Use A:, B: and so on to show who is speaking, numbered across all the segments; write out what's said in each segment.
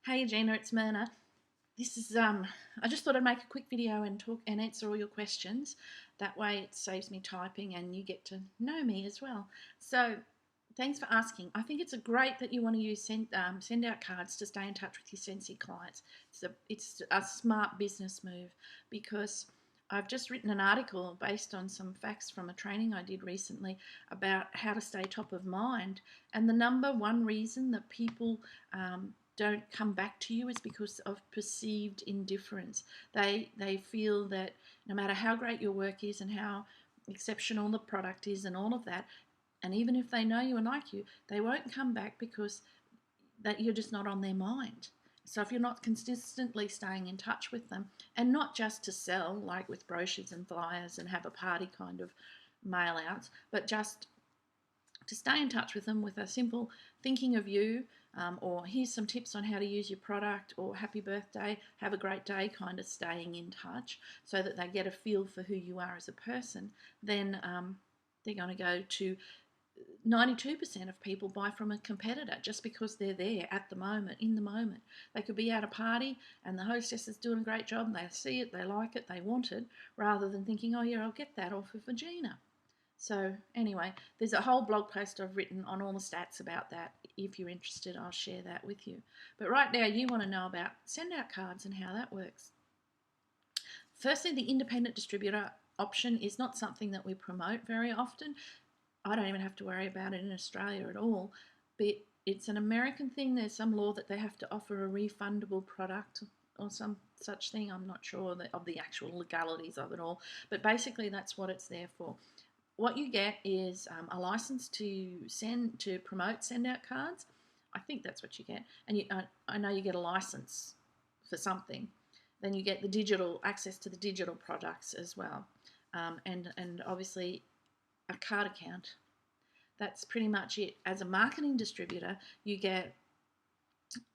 A: Hey Gina, it's Myrna. This is I just thought I'd make a quick video and talk and answer all your questions. That way it saves me typing and you get to know me as well. So thanks for asking. I think it's great that you want to use send out cards to stay in touch with your Scentsy clients. It's a smart business move because I've just written an article based on some facts from a training I did recently about how to stay top of mind. And the number one reason that people don't come back to you is because of perceived indifference. They feel that no matter how great your work is and how exceptional the product is and all of that, and even if they know you and like you, they won't come back because that you're just not on their mind. So if you're not consistently staying in touch with them, and not just to sell, like with brochures and flyers and have a party kind of mail outs, but just to stay in touch with them with a simple thinking of you, or here's some tips on how to use your product, or happy birthday, have a great day, kind of staying in touch so that they get a feel for who you are as a person, then they're going to go to 92% of people buy from a competitor just because they're there at the moment, in the moment. They could be at a party and the hostess is doing a great job and they see it, they like it, they want it, rather than thinking, oh yeah, I'll get that off of Virginia. So anyway, there's a whole blog post I've written on all the stats about that. If you're interested, I'll share that with you. But right now you want to know about send out cards and how that works. Firstly, the independent distributor option is not something that we promote very often. I don't even have to worry about it in Australia at all. But it's an American thing. There's some law that they have to offer a refundable product or some such thing. I'm not sure of the actual legalities of it all. But basically that's what it's there for. What you get is a license to promote send out cards. I think that's what you get, and I know you get a license for something. Then you get the digital access to the digital products as well, and obviously a card account. That's pretty much it. As a marketing distributor, you get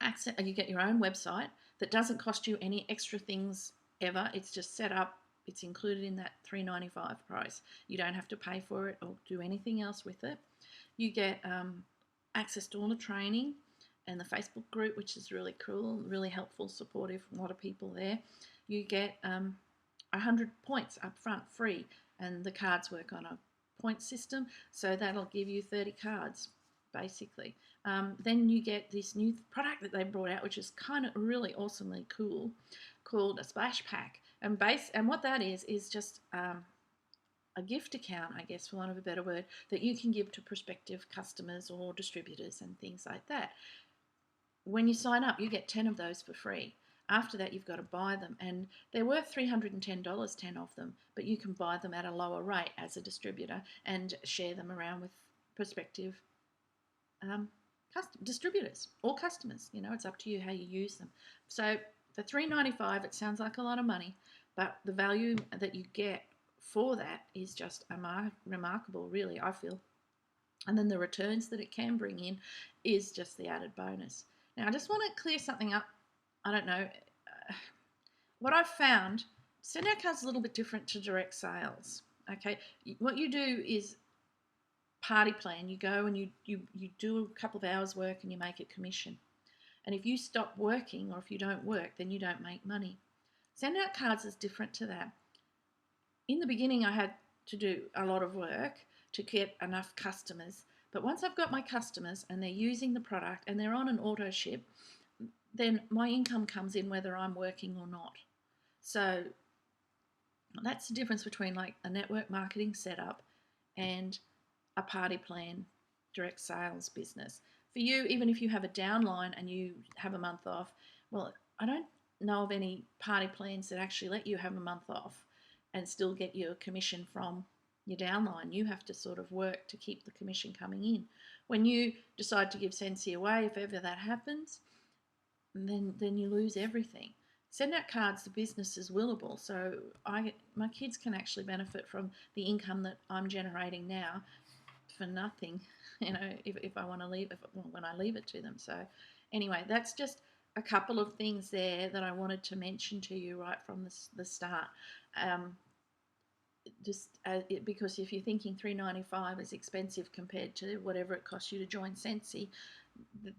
A: access. You get your own website that doesn't cost you any extra things ever. It's just set up. It's included in that $3.95 price. You don't have to pay for it or do anything else with it. You get access to all the training and the Facebook group, which is really cool, really helpful, supportive, a lot of people there. You get 100 points up front free, and the cards work on a point system, so that'll give you 30 cards basically. Then you get this new product that they brought out, which is kind of really awesomely cool, called a splash pack. And what that is just a gift account, I guess, for want of a better word, that you can give to prospective customers or distributors and things like that. When you sign up, you get 10 of those for free. After that, you've got to buy them, and they're worth $310, 10 of them, but you can buy them at a lower rate as a distributor and share them around with prospective distributors or customers. You know, it's up to you how you use them. So for $3.95, it sounds like a lot of money, but the value that you get for that is just remarkable, really, I feel. And then the returns that it can bring in is just the added bonus. Now, I just want to clear something up. I don't know. What I've found, send out cards is a little bit different to direct sales. Okay, what you do is party plan. You go and you do a couple of hours work and you make a commission. And if you stop working or if you don't work, then you don't make money. Send out cards is different to that. In the beginning, I had to do a lot of work to get enough customers. But once I've got my customers and they're using the product and they're on an auto ship, then my income comes in whether I'm working or not. So that's the difference between like a network marketing setup and a party plan direct sales business. For you, even if you have a downline and you have a month off, well, I don't know of any party plans that actually let you have a month off and still get your commission from your downline. You have to sort of work to keep the commission coming in. When you decide to give Scentsy away, if ever that happens, then you lose everything. Send out cards to businesses willable, so my kids can actually benefit from the income that I'm generating now for nothing, you know, if I want to leave it, when I leave it to them. So anyway, that's just a couple of things there that I wanted to mention to you right from the start. Because if you're thinking $3.95 is expensive compared to whatever it costs you to join Scentsy,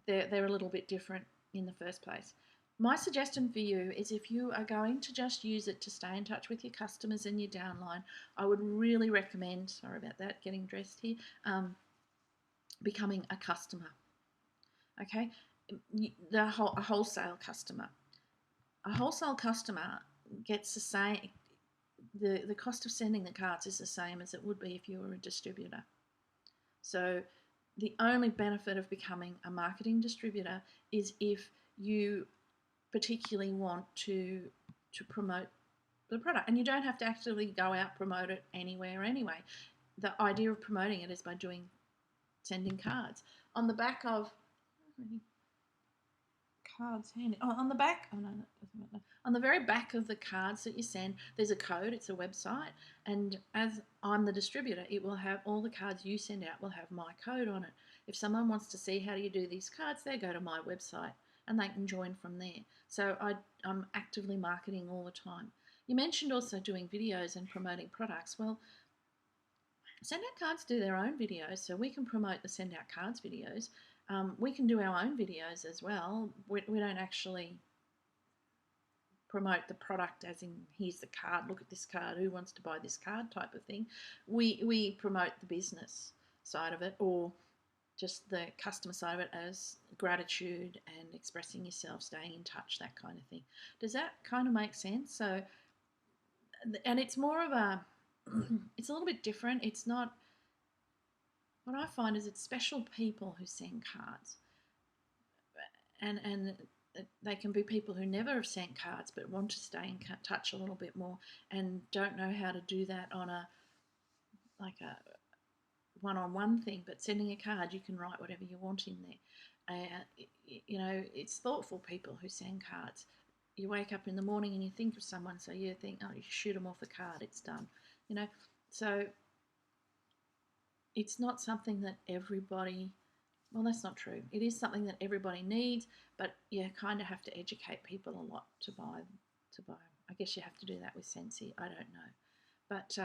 A: they're a little bit different in the first place. My suggestion for you is if you are going to just use it to stay in touch with your customers and your downline, I would really recommend, sorry about that, getting dressed here, becoming a customer. Okay, a wholesale customer. A wholesale customer gets the same, the cost of sending the cards is the same as it would be if you were a distributor. So the only benefit of becoming a marketing distributor is if you particularly want to promote the product, and you don't have to actively go out promote it anywhere anyway. The idea of promoting it is by sending cards on the back of cards handy. Oh, on the back. Oh no, that doesn't matter. On the very back of the cards that you send, there's a code. It's a website, and as I'm the distributor, it will have all the cards you send out will have my code on it. If someone wants to see how do you do these cards, they go to my website and they can join from there. So I'm actively marketing all the time. You mentioned also doing videos and promoting products. Well, Send Out Cards do their own videos, so we can promote the Send Out Cards videos. We can do our own videos as well. We don't actually promote the product as in here's the card, look at this card, who wants to buy this card type of thing. We promote the business side of it, or just the customer side of it, as gratitude and expressing yourself, staying in touch, that kind of thing. Does that kind of make sense? So, and it's more of a, it's a little bit different. It's not, what I find is it's special people who send cards, and they can be people who never have sent cards but want to stay in touch a little bit more and don't know how to do that on a one-on-one thing. But sending a card, you can write whatever you want in there. It's thoughtful people who send cards. You wake up in the morning and you think of someone, so you think, oh, you shoot them off a card, it's done. So it's not something that everybody, well, that's not true. It is something that everybody needs, but you kind of have to educate people a lot to buy. I guess you have to do that with Scentsy. I don't know, but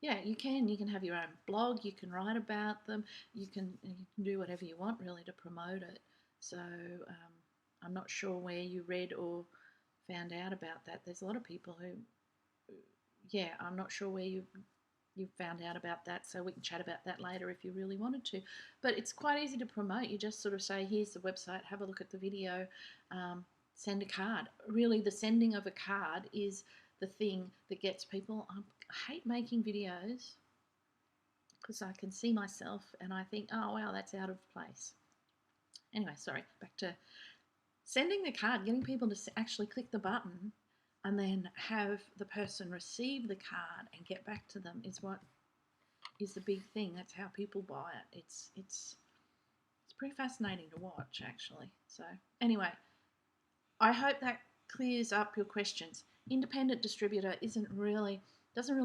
A: yeah, you can have your own blog. You can write about them. You can do whatever you want really to promote it. So I'm not sure where you read or found out about that. There's a lot of people who, yeah, I'm not sure where you found out about that, so we can chat about that later if you really wanted to. But it's quite easy to promote. You just sort of say, here's the website, have a look at the video, send a card. Really, the sending of a card is the thing that gets people. I hate making videos because I can see myself and I think, oh, wow, that's out of place. Anyway, sorry, back to sending the card, getting people to actually click the button and then have the person receive the card and get back to them is what is the big thing. That's how people buy it. It's pretty fascinating to watch, actually. So anyway, I hope that clears up your questions. Independent distributor doesn't really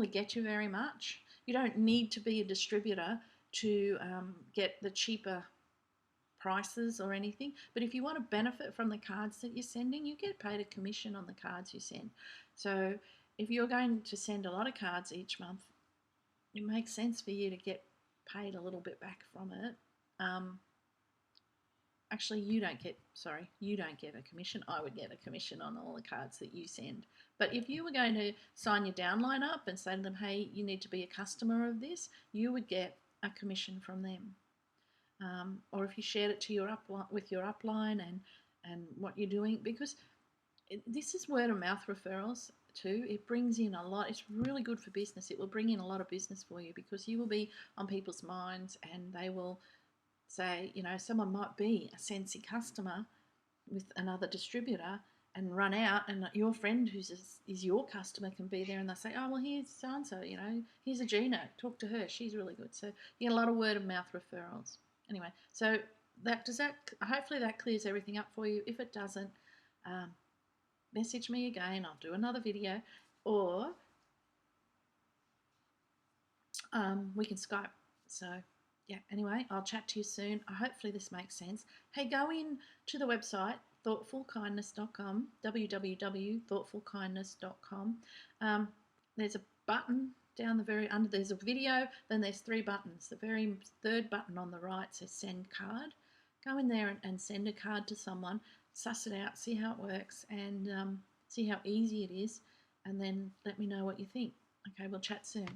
A: get you very much. You don't need to be a distributor to get the cheaper prices or anything, but if you want to benefit from the cards that you're sending, you get paid a commission on the cards you send. So if you're going to send a lot of cards each month, it makes sense for you to get paid a little bit back from it. Actually, you don't get a commission. I would get a commission on all the cards that you send. But if you were going to sign your downline up and say to them, hey, you need to be a customer of this, you would get a commission from them. Or if you shared it to with your upline and what you're doing, because this is word of mouth referrals too. It brings in a lot. It's really good for business. It will bring in a lot of business for you because you will be on people's minds and they will say, someone might be a Scentsy customer with another distributor and run out, and your friend is your customer can be there and they'll say, oh, well, here's so-and-so, here's a Gina, talk to her, she's really good. So you get a lot of word of mouth referrals. Anyway, so hopefully that clears everything up for you. If it doesn't, message me again. I'll do another video, or we can Skype. So yeah, anyway, I'll chat to you soon. Hopefully this makes sense. Hey, go in to the website, thoughtfulkindness.com, www.thoughtfulkindness.com. There's a button down the very under, there's a video, then there's 3 buttons. The very third button on the right says send card. go in there and send a card to someone, suss it out, see how it works, and see how easy it is, and then let me know what you think. Okay, we'll chat soon.